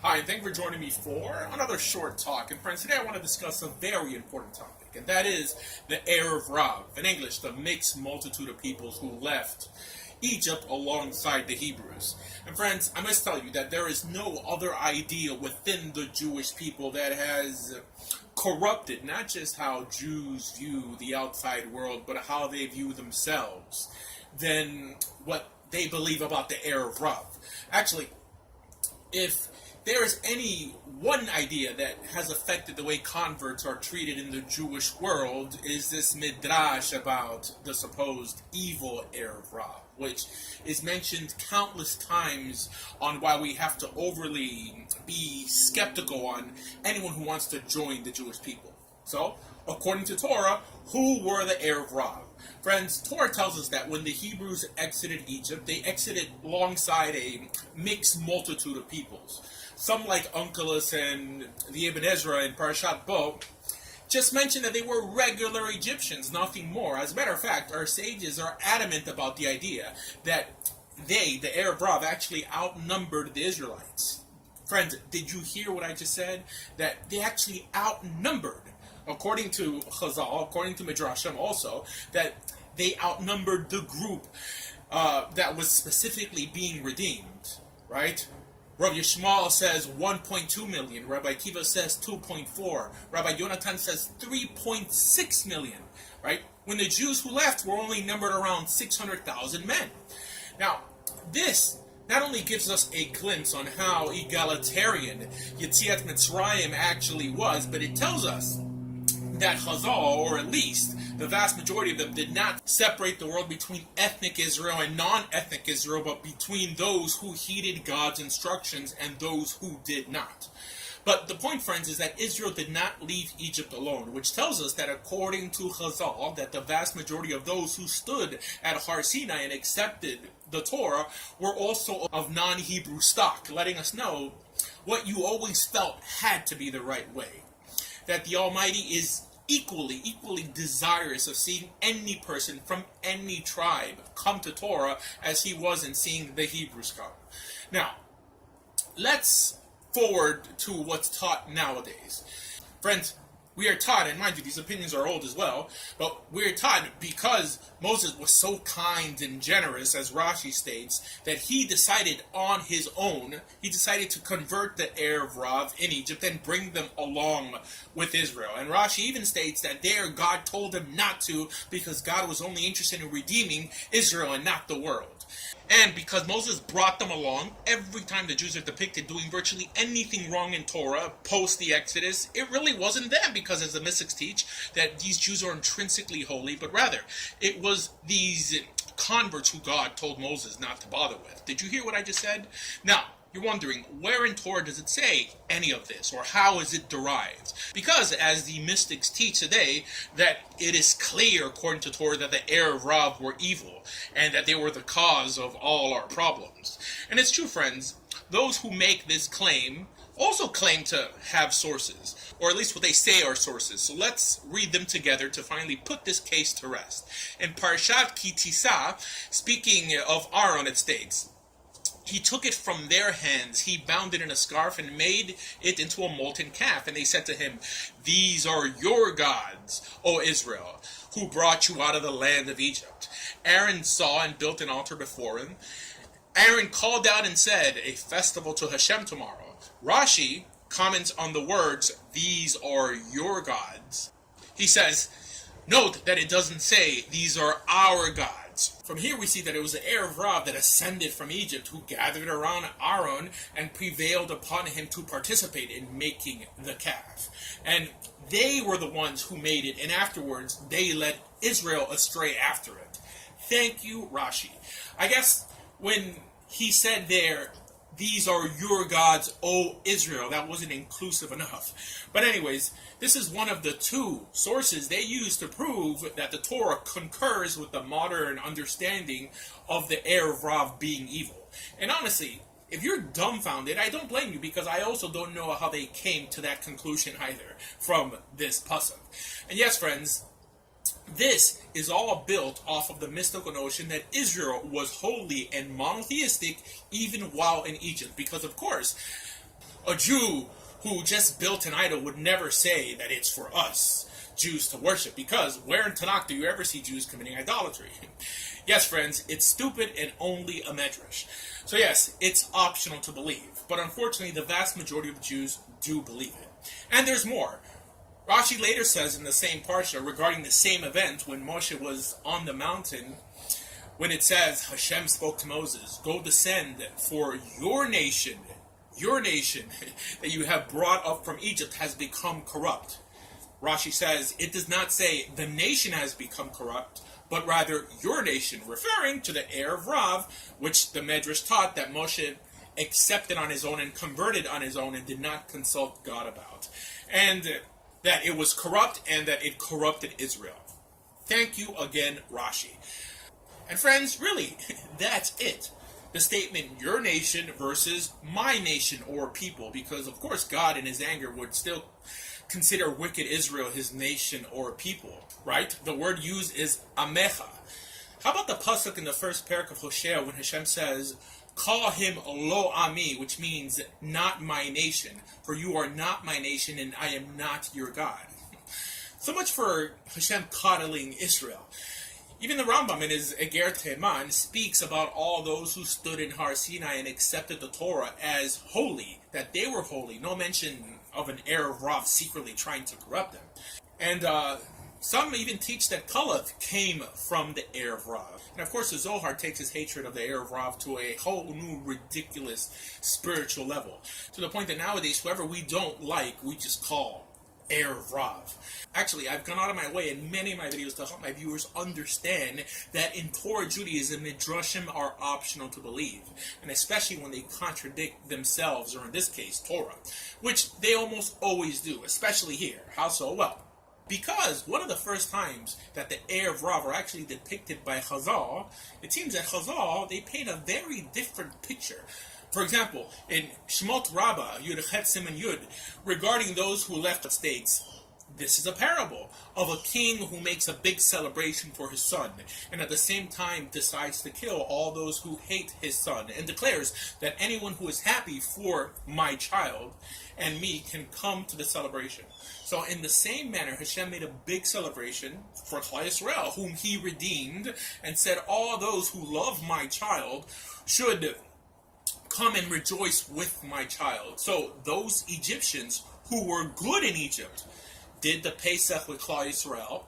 Hi, and thank you for joining me for another short talk. And friends, today I want to discuss a very important topic, and that is the Erev Rav. In English, the mixed multitude of peoples who left Egypt alongside the Hebrews. And friends, I must tell you that there is no other idea within the Jewish people that has corrupted not just how Jews view the outside world, but how they view themselves than what they believe about the Erev Rav. Actually, if there is any one idea that has affected the way converts are treated in the Jewish world, is this midrash about the supposed evil Erev Rav, which is mentioned countless times on why we have to overly be skeptical on anyone who wants to join the Jewish people. So, according to Torah, who were the Erev Rav? Friends, Torah tells us that when the Hebrews exited Egypt, they exited alongside a mixed multitude of peoples. Some, like Onkelos and the Ibn Ezra in Parashat Bo, just mentioned that they were regular Egyptians, nothing more. As a matter of fact, our sages are adamant about the idea that they, the Erev Rav, actually outnumbered the Israelites. Friends, did you hear what I just said? That they actually outnumbered, according to Chazal, according to Midrashim also, that they outnumbered the group that was specifically being redeemed, right? Rabbi Yishmael says 1.2 million. Rabbi Akiva says 2.4. Rabbi Yonatan says 3.6 million, right? When the Jews who left were only numbered around 600,000 men. Now, this not only gives us a glimpse on how egalitarian Yetziat Mitzrayim actually was, but it tells us that Chazal, or at least the vast majority of them, did not separate the world between ethnic Israel and non-ethnic Israel, but between those who heeded God's instructions and those who did not. But the point, friends, is that Israel did not leave Egypt alone, which tells us that according to Chazal, that the vast majority of those who stood at Har Sinai and accepted the Torah were also of non-Hebrew stock, letting us know what you always felt had to be the right way. That the Almighty is equally desirous of seeing any person from any tribe come to Torah as he was in seeing the Hebrews come. Now, let's forward to what's taught nowadays. Friends, we are taught, and mind you, these opinions are old as well, but we are taught because Moses was so kind and generous, as Rashi states, that he decided on his own, he decided to convert the Erev Rav in Egypt and bring them along with Israel. And Rashi even states that there God told him not to because God was only interested in redeeming Israel and not the world. And because Moses brought them along, every time the Jews are depicted doing virtually anything wrong in Torah post the Exodus, it really wasn't them, because as the mystics teach, that these Jews are intrinsically holy, but rather, it was these converts who God told Moses not to bother with. Did you hear what I just said? Now, you're wondering, where in Torah does it say any of this, or how is it derived? Because, as the mystics teach today, that it is clear, according to Torah, that the Erev Rav were evil, and that they were the cause of all our problems. And it's true, friends, those who make this claim also claim to have sources, or at least what they say are sources. So let's read them together to finally put this case to rest. In Parashat Ki Tisa, speaking of Aaron, it states, he took it from their hands, he bound it in a scarf and made it into a molten calf. And they said to him, these are your gods, O Israel, who brought you out of the land of Egypt. Aaron saw and built an altar before him. Aaron called out and said, a festival to Hashem tomorrow. Rashi comments on the words, these are your gods. He says, note that it doesn't say, these are our gods. From here we see that it was the Erev Rav that ascended from Egypt who gathered around Aaron and prevailed upon him to participate in making the calf. And they were the ones who made it, and afterwards they led Israel astray after it. Thank you, Rashi. I guess when he said there, these are your gods, O Israel, that wasn't inclusive enough. But anyways, this is one of the two sources they use to prove that the Torah concurs with the modern understanding of the Erev Rav being evil. And honestly, if you're dumbfounded, I don't blame you, because I also don't know how they came to that conclusion either from this pasuk. And yes, friends, This is all built off of the mystical notion that Israel was holy and monotheistic even while in Egypt. Because, of course, A Jew who just built an idol would never say that it's for us Jews to worship, because where in Tanakh do you ever see Jews committing idolatry? Yes, friends, it's stupid and only a medrash. So yes, it's optional to believe, but unfortunately the vast majority of Jews do believe it. And there's more. Rashi later says in the same parsha regarding the same event when Moshe was on the mountain, when it says, Hashem spoke to Moses, go descend, for your nation that you have brought up from Egypt has become corrupt. Rashi says, it does not say the nation has become corrupt, but rather your nation, referring to the Erev Rav, which the Medrash taught that Moshe accepted on his own and converted on his own and did not consult God about. And that it was corrupt and that it corrupted Israel. Thank you again, Rashi. And friends, really, that's it. The statement, your nation versus my nation or people, because of course God in his anger would still consider wicked Israel his nation or people, right? The word used is amecha. How about the pasuk in the first parak of Hosea when Hashem says, call him lo ami, which means not my nation, for you are not my nation and I am not your God. So much for Hashem coddling Israel. Even the Rambam in his Eger Teman speaks about all those who stood in Har Sinai and accepted the Torah as holy, that they were holy. No mention of an Erev Rav secretly trying to corrupt them. And some even teach that Kalev came from the Erev Rav. And of course the Zohar takes his hatred of the Erev Rav to a whole new ridiculous spiritual level. To the point that nowadays whoever we don't like, we just call Erev Rav. Actually, I've gone out of my way in many of my videos to help my viewers understand that in Torah Judaism, Midrashim are optional to believe, and especially when they contradict themselves, or in this case, Torah, which they almost always do, especially here. How so? Well, because one of the first times that the Erev Rav are actually depicted by Chazal, it seems that Chazal, they paint a very different picture. For example, in Shemot Rabbah, Yud Chet Siman Yud, regarding those who left the states, this is a parable of a king who makes a big celebration for his son, and at the same time decides to kill all those who hate his son, and declares that anyone who is happy for my child and me can come to the celebration. So in the same manner, Hashem made a big celebration for Klal Yisrael, whom he redeemed, and said all those who love my child should come and rejoice with my child. So those Egyptians who were good in Egypt did the Pesach with Klal Yisrael,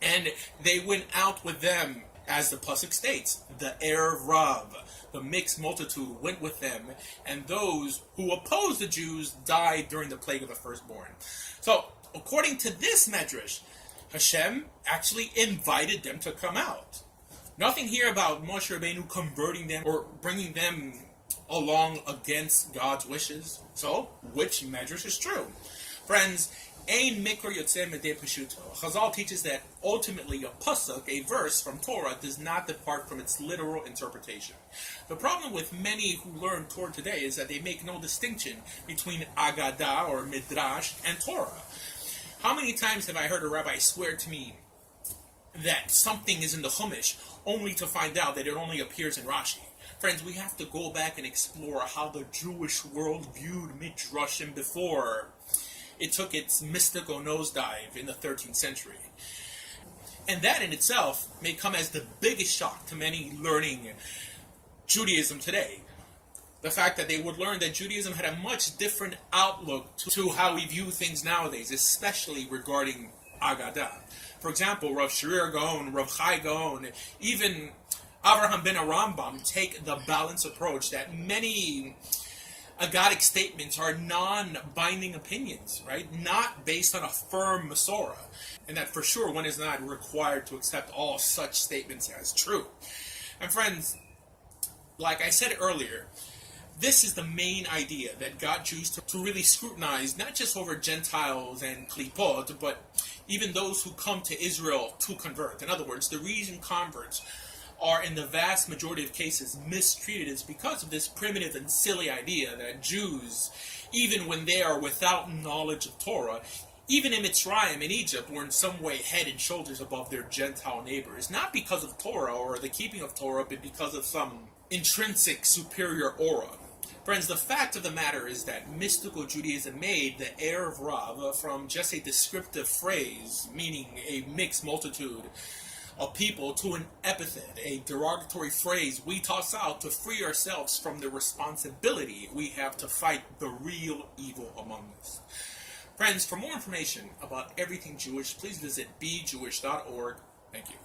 and they went out with them, as the pasuk states, the Erev Rav, the mixed multitude, went with them, and those who opposed the Jews died during the plague of the firstborn. So, according to this medrash, Hashem actually invited them to come out. Nothing here about Moshe Rabbeinu converting them or bringing them along against God's wishes. So, which medrash is true? Friends, Ein mikor yotzeh midei peshuto. Chazal teaches that ultimately a pasuk, a verse from Torah, does not depart from its literal interpretation. The problem with many who learn Torah today is that they make no distinction between Agadah or Midrash and Torah. How many times have I heard a rabbi swear to me that something is in the Chumash only to find out that it only appears in Rashi? Friends, we have to go back and explore how the Jewish world viewed Midrashim before it took its mystical nosedive in the 13th century. And that in itself may come as the biggest shock to many learning Judaism today. The fact that they would learn that Judaism had a much different outlook to how we view things nowadays, especially regarding Agadah. For example, Rav Shrir Gaon, Rav Chai Gaon, even Avraham ben Rambam take the balanced approach that many Agadic statements are non-binding opinions, right? Not based on a firm Masorah. And that for sure one is not required to accept all such statements as true. And friends, like I said earlier, this is the main idea that got Jews to really scrutinize, not just over Gentiles and Klipot, but even those who come to Israel to convert. In other words, the reason converts are in the vast majority of cases mistreated is because of this primitive and silly idea that Jews, even when they are without knowledge of Torah, even in Mitzrayim, in Egypt, were in some way head and shoulders above their Gentile neighbors, not because of Torah or the keeping of Torah, but because of some intrinsic superior aura. Friends, the fact of the matter is that mystical Judaism made the Erev Rav from just a descriptive phrase, meaning a mixed multitude of people, to an epithet, a derogatory phrase we toss out to free ourselves from the responsibility we have to fight the real evil among us. Friends, for more information about everything Jewish, please visit bejewish.org. Thank you.